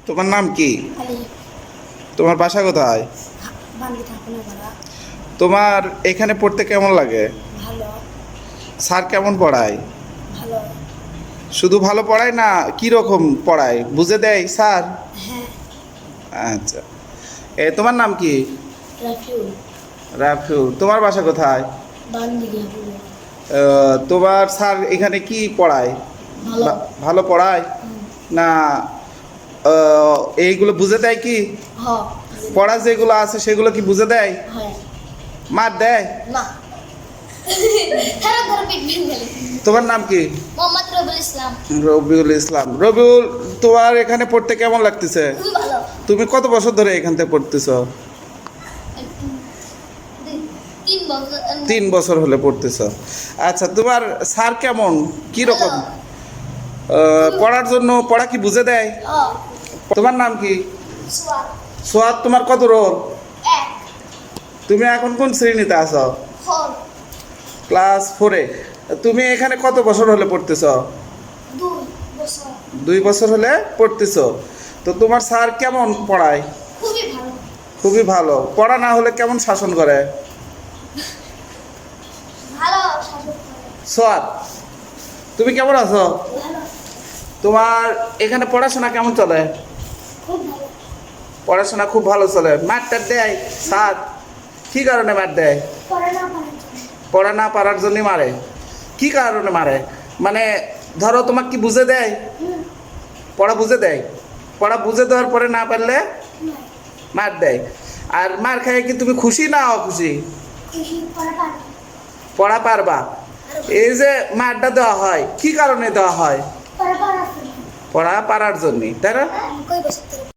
তোমার নাম কি? আলী। তোমার বাসা কোথায়? বান্দি ঠাকুরের ভাড়া। তোমার এখানে পড়তে কেমন লাগে? ভালো। স্যার কেমন পড়ায়? ভালো। শুধু ভালো পড়ায় না, কি রকম পড়ায় বুঝে দেয় স্যার? হ্যাঁ। আচ্ছা, তোমার নাম কি? রাফিউল। রাফিউল। তোমার বাসা কোথায়? বান্দি ঠাকুর। তোমার স্যার এখানে কি পড়ায়? ভালো। ভালো পড়ায় না? এইগুলো বুঝে দেয় কি? হ্যাঁ। পড়া যেগুলো আছে সেগুলো কি বুঝে দেয়? হ্যাঁ। মার দেয়? না। ধরো পিট ভেঙে গেল। তোমার নাম কি? মোহাম্মদ রবিউল ইসলাম। রবিউল ইসলাম। রবিউল, তোমার এখানে পড়তে কেমন লাগতেছে? খুবই ভালো। তুমি কত বছর ধরে এখান থেকে পড়তেছো? 3 বছর। 3 বছর হলে পড়তেছো। আচ্ছা, তোমার স্যার কেমন, কি রকম পড়ার জন্য? পড়া কি বুঝে দেয়? তোমার নাম কি? সোয়াদ। সোয়াদ। তোমার কত রোল? 1 তুমি এখন কোন শ্রেণীতে আছো? 4 ক্লাস 4-এ। তুমি এখানে কত বছর হলে পড়তেছো? 2 বছর। 2 বছর হলে পড়তেছো। তো তোমার স্যার কেমন পড়ায়? খুবই ভালো। খুবই ভালো। পড়া না হলে কেমন শাসন করে? ভালো শাসন করে। সোয়াদ, তুমি কেমন আছো? ভালো। তোমার এখানে পড়াশোনা কেমন চলে? খুব ভালো। পড়াশোনা খুব ভালো চলে। মারটার দেয় স্যার? কী কারণে মার দেয়? পড়া না পারার জন্য। পড়া না পারার জন্যই মারে? কী কারণে মারে? মানে ধরো তোমাকে কি বুঝে দেয়? পড়া বুঝে দেয়? পড়া বুঝে দেওয়ার পরে না পারলে মার দেয়। আর মার খায় কি তুমি খুশি না অখুশি? খুশি। পড়া পারবো। পড়া পারবা। এই যে মারটা দেওয়া হয় কী কারণে দেওয়া হয়? পড়া পারার জন্য। পড়া পারার জন্যই, তাই না? কই বসে